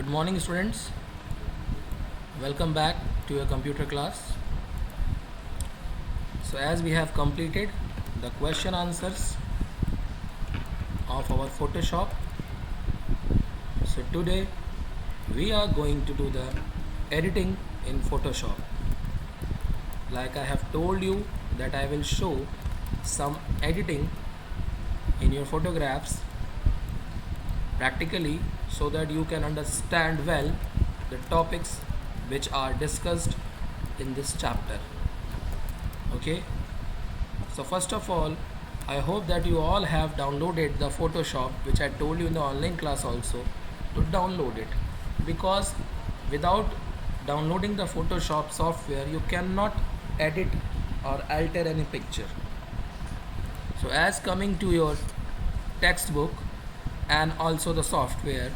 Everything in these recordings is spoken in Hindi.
Good morning, students. Welcome back to your computer class. So, as we have completed the question answers of our Photoshop, so today we are going to do the editing in Photoshop. Like I have told you that I will show some editing in your photographs practically so that you can understand well the topics which are discussed in this chapter. Okay, so first of all, I hope that you all have downloaded the Photoshop, which I told you in the online class also to download it, because without downloading the Photoshop software you cannot edit or alter any picture. So as coming to your textbook and also the software,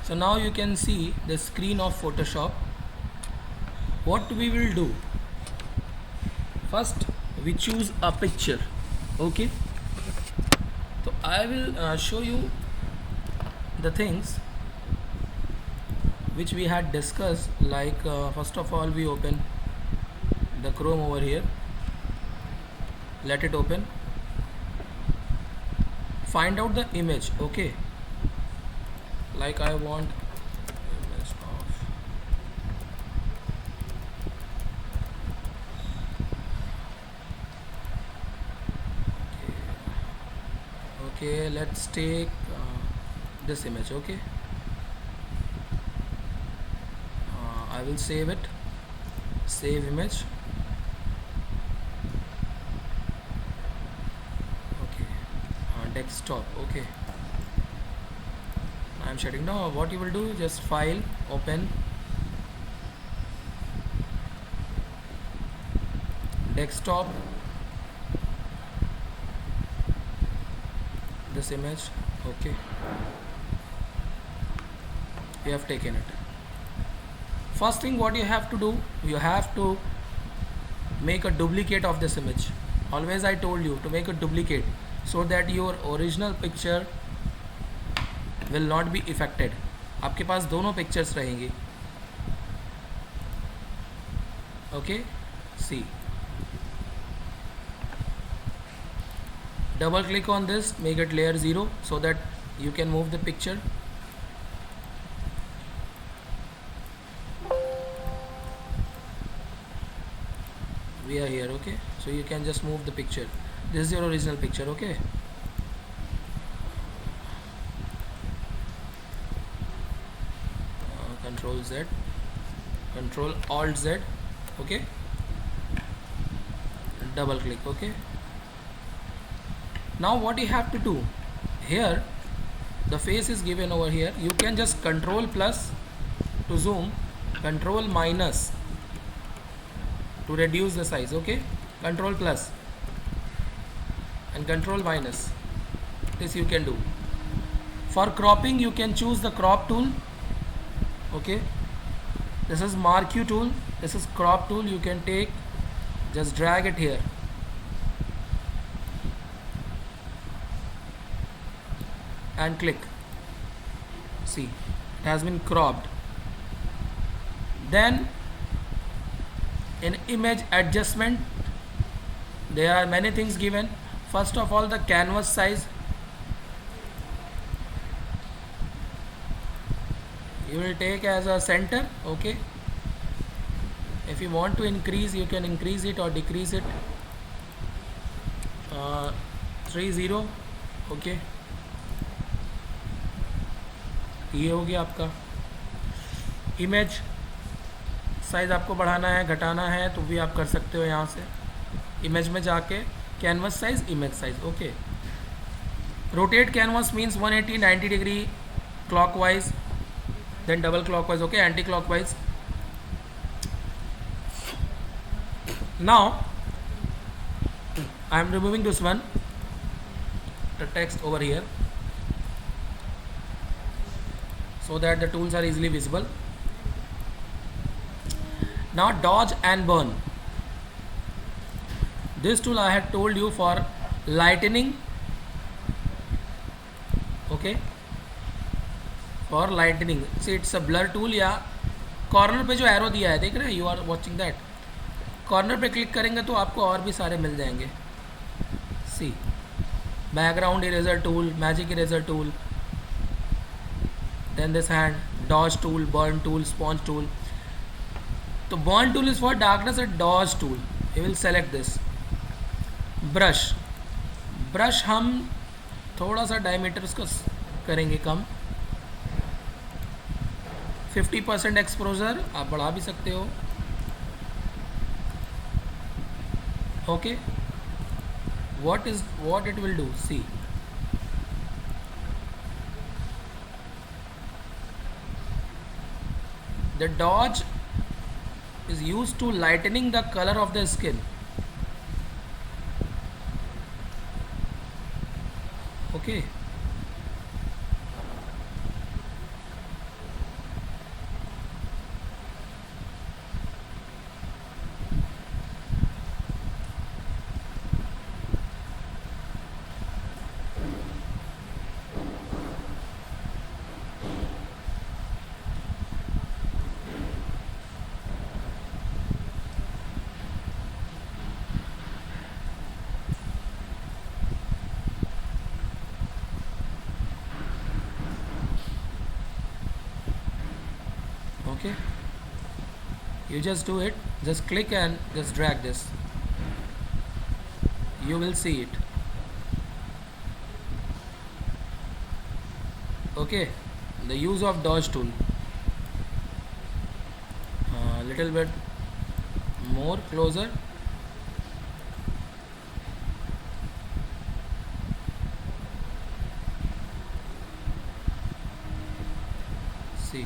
so now you can see the screen of Photoshop. What we will do, first we choose a picture. Okay, so I will show you the things which we had discussed. Like first of all, we open the Chrome over here, let it open, find out the image. Okay, like I want image of, okay, let's take this image. Okay, I will save it, save image. Okay, desktop. Okay, I am shutting down. What you will do, just file, open, desktop, this image. Okay, you have taken it. First thing what you have to do, you have to make a duplicate of this image. Always I told you to make a duplicate so that your original picture will not be affected. आपके पास दोनों पिक्चर्स रहेंगी. Okay, see, double click on this, make it layer 0 so that you can move the picture. We are here. Okay, so you can just move the picture. This is your original picture. Okay, Control Z, Control Alt Z. Okay, double click. Okay, now what you have to do here, the face is given over here. You can just Control plus to zoom, Control minus to reduce the size. Okay, Control plus and Control minus, this you can do. For cropping you can choose the crop tool. Okay, this is Mark You tool, this is crop tool. You can take, just drag it here, and click. See, it has been cropped. Then in image adjustment there are many things given. First of all, the canvas size, you will take as a center. Okay, if you want to increase, you can increase it or decrease it. 30. Okay, ये हो गया आपका. इमेज साइज़ आपको बढ़ाना है, घटाना है तो भी आप कर सकते हो. यहाँ से इमेज में जाके canvas size, image size. Okay, rotate canvas means 180 90 degree clockwise, then double clockwise. Okay, anti clockwise. Now I am removing this one, the text over here, so that the tools are easily visible. Now dodge and burn. This tool I had told you for lightening. Okay, for lightening see it's a blur tool, या कॉर्नर पे जो एरो दिया है देख रहे हैं, you are watching that, corner पे क्लिक करेंगे तो आपको और भी सारे मिल जाएंगे. See background eraser tool, magic eraser tool, then this hand, dodge tool, burn tool, sponge tool. तो burn tool is for darkness and dodge tool, you will select this. brush हम थोड़ा सा डायमीटर उसका करेंगे कम, 50% एक्सपोजर, आप बढ़ा भी सकते हो. Okay, what it will do, see. The dodge is used to lightening the color of the skin. Okay. Okay, you just do it, just click and just drag this, you will see it. Okay, the use of dodge tool, little bit more closer. See,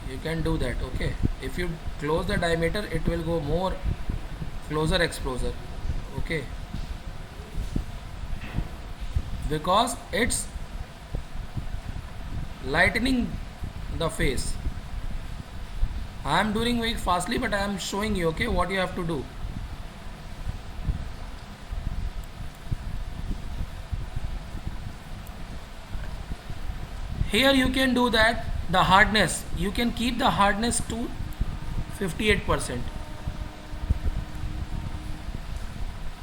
you can do that. Okay, if you close the diameter it will go more closer exposure. Okay, because it's lightening the face. I am doing very fastly but I am showing you, okay, what you have to do. Here you can do that, the hardness, you can keep the hardness to 58%.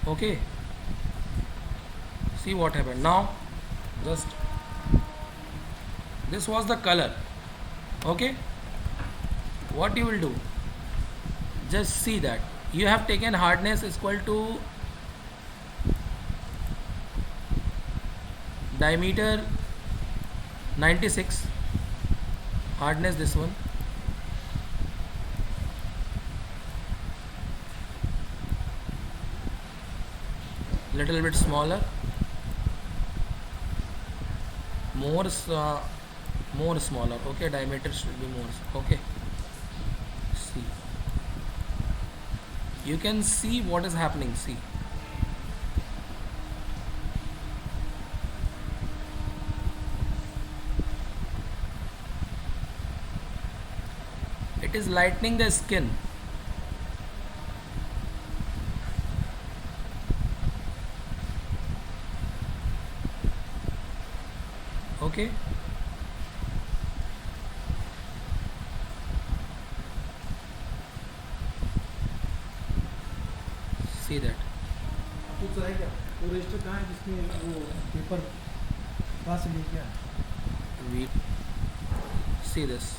Okay, see what happened now. Just this was the color. Okay, what you will do, just see that you have taken hardness is equal to diameter 96, hardness this one, little bit smaller, more smaller. Okay, diameter should be more. Okay, see, you can see what is happening. See, it is lightening the skin. Okay, see that. कुछ है क्या? वो रजिस्टर कहाँ है जिसमें वो पेपर कहाँ से लेके आए? We see this.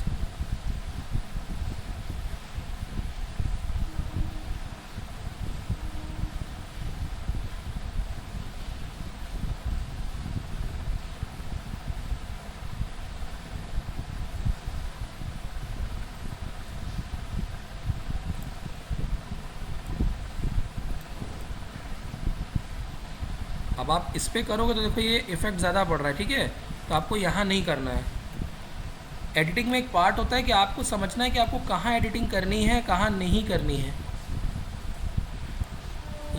अब आप इस पर करोगे तो देखो ये इफ़ेक्ट ज़्यादा पड़ रहा है, ठीक है, तो आपको यहाँ नहीं करना है. एडिटिंग में एक पार्ट होता है कि आपको समझना है कि आपको कहाँ एडिटिंग करनी है, कहाँ नहीं करनी है,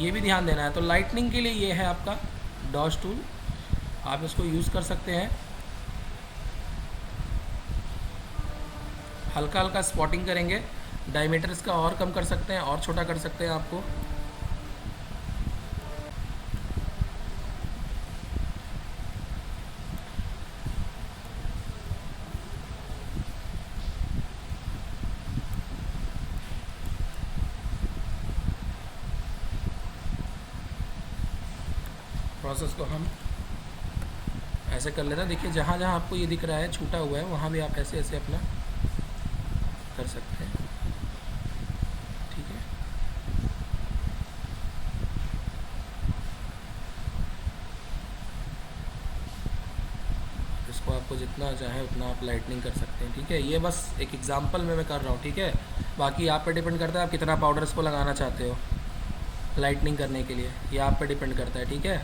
ये भी ध्यान देना है. तो लाइटनिंग के लिए ये है आपका डॉज टूल, आप इसको यूज़ कर सकते हैं. हल्का हल्का स्पॉटिंग करेंगे, डायमीटर इसका और कम कर सकते हैं, और छोटा कर सकते हैं आपको. प्रोसेस को हम ऐसे कर लेते हैं। देखिए जहाँ जहाँ आपको ये दिख रहा है छूटा हुआ है वहाँ भी आप ऐसे ऐसे अपना कर सकते हैं, ठीक है। इसको आपको जितना चाहे उतना आप लाइटनिंग कर सकते हैं, ठीक है। ये बस एक एग्जांपल में मैं कर रहा हूँ, ठीक है। बाकी आप पे डिपेंड करता है आप कितना पाउडर इसको लगाना चाहते हो लाइटनिंग करने के लिए, ये आप पे डिपेंड करता है, ठीक है।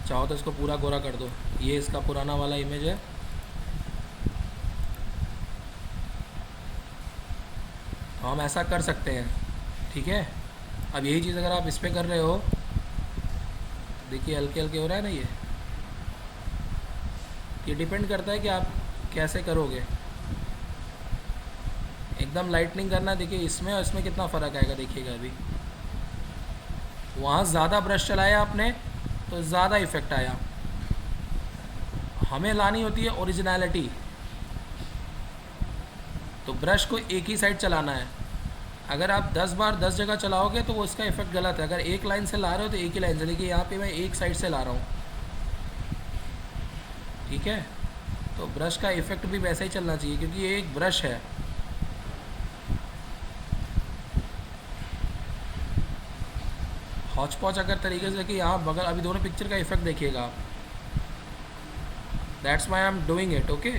चाहो तो इसको पूरा गोरा कर दो। ये इसका पुराना वाला इमेज है, तो हम ऐसा कर सकते हैं, ठीक है। अब यही चीज़ अगर आप इस पर कर रहे हो, देखिए हल्के हल्के हो रहा है ना, ये डिपेंड करता है कि आप कैसे करोगे। एकदम लाइटनिंग करना, देखिए इसमें और इसमें कितना फ़र्क आएगा, देखिएगा अभी वहाँ ज़्यादा ब्रश चलाया आपने तो ज़्यादा इफ़ेक्ट आया। हमें लानी होती है ओरिजिनलिटी, तो ब्रश को एक ही साइड चलाना है। अगर आप 10 बार 10 जगह चलाओगे तो वो इसका इफ़ेक्ट गलत है। अगर एक लाइन से ला रहे हो तो एक ही लाइन से, देखिए यहाँ पे मैं एक साइड से ला रहा हूँ, ठीक है। तो ब्रश का इफ़ेक्ट भी वैसा ही चलना चाहिए क्योंकि ये एक ब्रश है। हौच पौच अगर तरीके से कि यहाँ बगल, अभी दोनों पिक्चर का इफ़ेक्ट देखिएगा आप, that's why I am doing it, okay.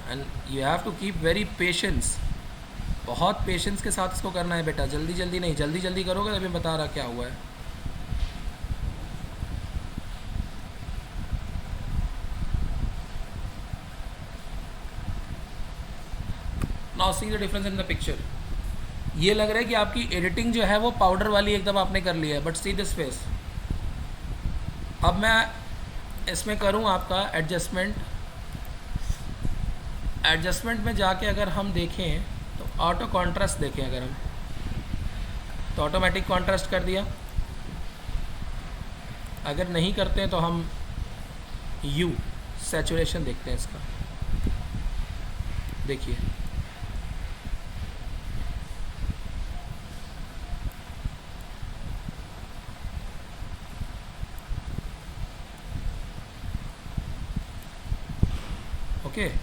And you have to keep very patience, बहुत पेशेंस के साथ इसको करना है बेटा, जल्दी जल्दी नहीं। जल्दी जल्दी करोगे तो अभी बता रहा क्या हुआ है। Now see the difference in the picture. ये लग रहा है कि आपकी एडिटिंग जो है वो पाउडर वाली एकदम आपने कर ली है, बट सी दिस फेस। अब मैं इसमें करूँ आपका एडजस्टमेंट। एडजस्टमेंट में जाके अगर हम देखें तो ऑटो कॉन्ट्रास्ट देखें अगर हम, तो ऑटोमेटिक कॉन्ट्रास्ट कर दिया। अगर नहीं करते हैं तो हम यू सैचुरेशन देखते हैं इसका, देखिए ओके।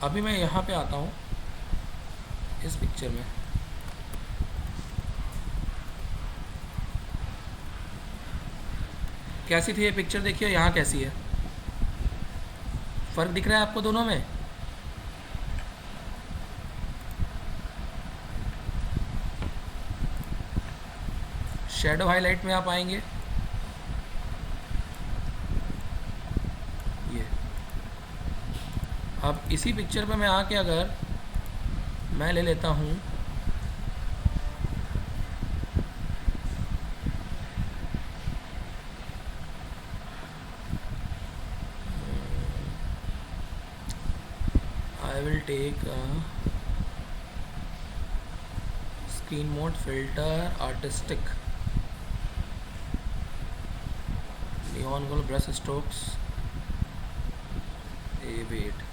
अभी मैं यहाँ पे आता हूँ इस पिक्चर में, कैसी थी ये पिक्चर, देखिए यहाँ कैसी है, फ़र्क दिख रहा है आपको दोनों में। शैडो हाईलाइट में आप आएंगे, ये अब इसी पिक्चर पे मैं आके अगर मैं ले लेता हूँ I will take a screen mode filter artistic neon gold brush strokes wait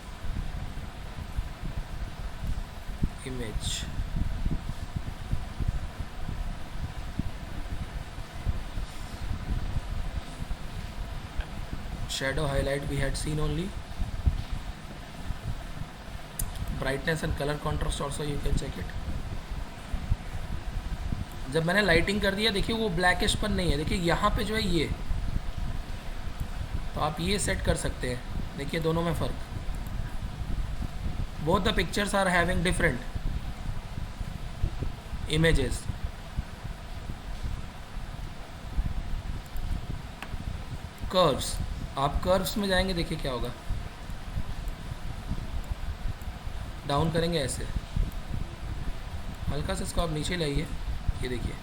image shadow highlight we had seen only, brightness and color contrast also you can check it। जब मैंने लाइटिंग कर दिया देखिए वो ब्लैकिश पर नहीं है, देखिए यहाँ पे जो है ये, तो आप ये सेट कर सकते हैं, देखिए दोनों में फ़र्क। Both the pictures are having different images. Curves, आप कर्व्स में जाएंगे, देखिए क्या होगा, डाउन करेंगे ऐसे, हल्का सा इसको आप नीचे लाइए, ये देखिए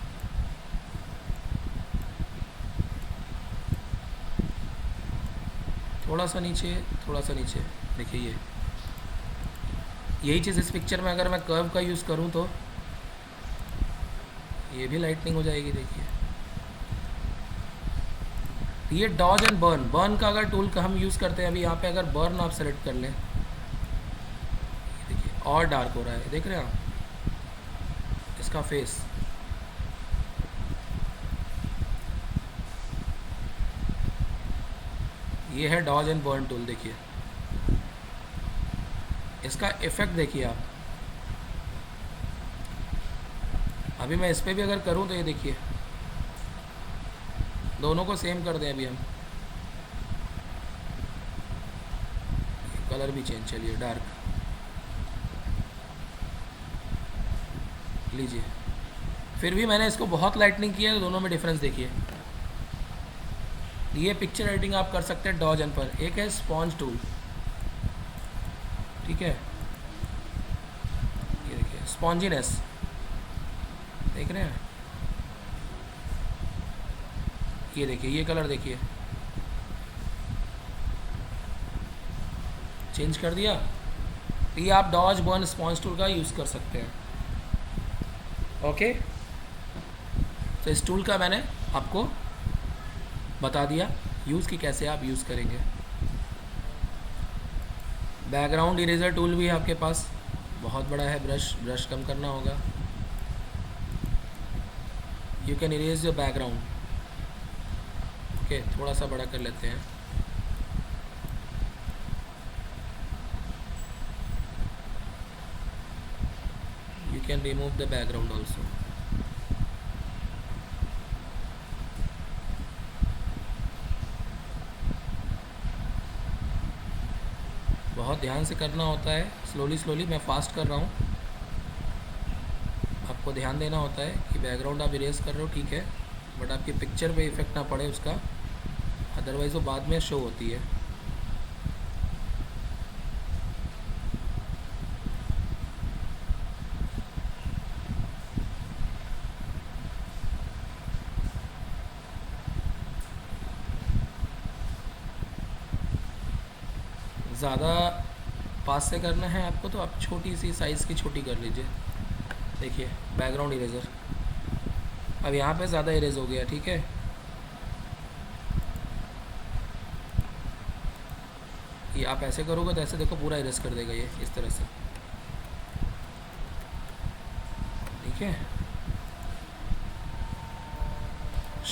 थोड़ा सा नीचे, थोड़ा सा नीचे। देखिए ये यही चीज़ इस पिक्चर में अगर मैं कर्व का यूज़ करूँ तो ये भी लाइटनिंग हो जाएगी। देखिए ये डॉज एंड बर्न, बर्न का अगर टूल का हम यूज़ करते हैं, अभी यहाँ पे अगर बर्न आप सेलेक्ट कर लें, देखिए और डार्क हो रहा है, देख रहे हैं आप इसका फेस। ये है डॉज एंड बर्न टूल। देखिए इसका इफेक्ट देखिए आप। अभी मैं इस पर भी अगर करूँ तो ये देखिए, दोनों को सेम कर दें अभी हम, कलर भी चेंज, चलिए डार्क लीजिए। फिर भी मैंने इसको बहुत लाइटनिंग किया है, दोनों में डिफरेंस देखिए। ये पिक्चर एडिटिंग आप कर सकते हैं डॉज एंड पर। एक है स्पॉन्ज टूल, ठीक है, ये देखिए स्पॉन्जीनेस, देख रहे हैं, ये देखिए ये कलर देखिए, चेंज कर दिया। तो ये आप डॉज बर्न स्पॉन्ज टूल का यूज़ कर सकते हैं। ओके, तो इस टूल का मैंने आपको बता दिया यूज़ की, कैसे आप यूज़ करेंगे। बैकग्राउंड इरेजर टूल भी है आपके पास, बहुत बड़ा है, ब्रश कम करना होगा। You can erase your background. Okay, थोड़ा सा बड़ा कर लेते हैं। You can remove the background also. बहुत ध्यान से करना होता है, स्लोली मैं फास्ट कर रहा हूँ। आपको ध्यान देना होता है कि बैकग्राउंड आप इरेज कर रहे हो, ठीक है, बट आपकी पिक्चर पे इफेक्ट ना पड़े उसका, अदरवाइज़ वो बाद में शो होती है। ज़्यादा पास से करना है आपको तो आप छोटी सी साइज़ की छोटी कर लीजिए। देखिए बैकग्राउंड इरेजर, अब यहाँ पे ज़्यादा इरेज हो गया, ठीक है। ये आप ऐसे करोगे तो ऐसे देखो पूरा इरेज कर देगा ये, इस तरह से, ठीक है।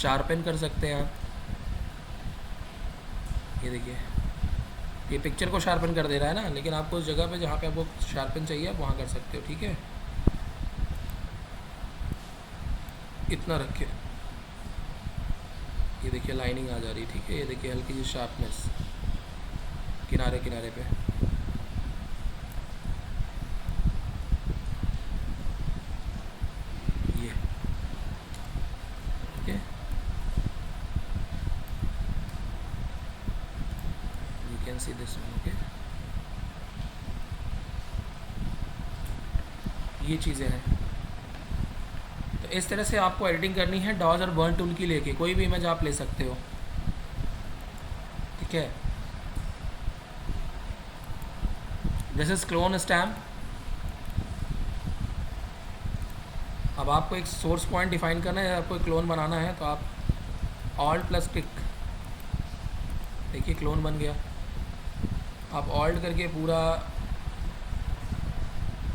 शार्पन कर सकते हैं आप, ये देखिए ये पिक्चर को शार्पन कर दे रहा है ना, लेकिन आपको उस जगह पे जहाँ पे आपको शार्पन चाहिए आप वहाँ कर सकते हो, ठीक है। इतना रखे, ये देखिए लाइनिंग आ जा रही, ठीक है। ये देखिए हल्की सी शार्पनेस किनारे किनारे पे, ये okay. You can see this one, okay. ये चीज़ें हैं। तो इस तरह से आपको एडिटिंग करनी है डॉज और बर्न टूल की लेके, कोई भी इमेज आप ले सकते हो, ठीक है। This is clone stamp. अब आपको एक सोर्स पॉइंट डिफाइन करना है, आपको एक क्लोन बनाना है तो आप ऑल्ट प्लस क्लिक, देखिए क्लोन बन गया। आप ऑल्ट करके पूरा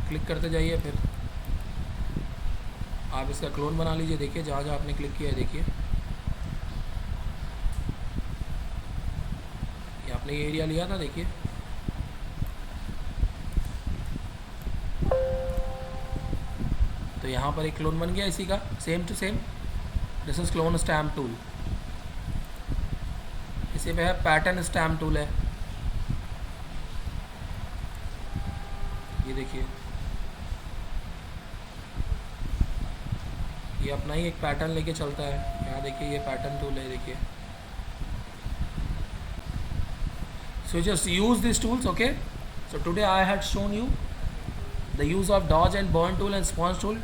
क्लिक करते जाइए, फिर आप इसका क्लोन बना लीजिए। देखिए जहाँ जहाँ आपने क्लिक किया है, देखिए ये आपने ये एरिया लिया था, देखिए तो यहाँ पर एक क्लोन बन गया इसी का, same to same. This is clone stamp tool. इसी पे है पैटर्न स्टैम्प टूल है, ये देखिए ये अपना ही एक पैटर्न लेके चलता है। यहाँ देखिए ये पैटर्न टूल है, देखिए। So just use these tools, okay? So today I had shown you the use of dodge and burn tool and sponge tool.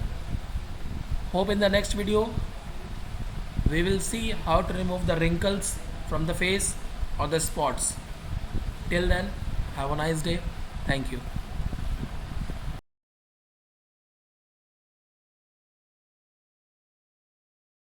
Hope in the next video we will see how to remove the wrinkles from the face or the spots. Till then, have a nice day. Thank you.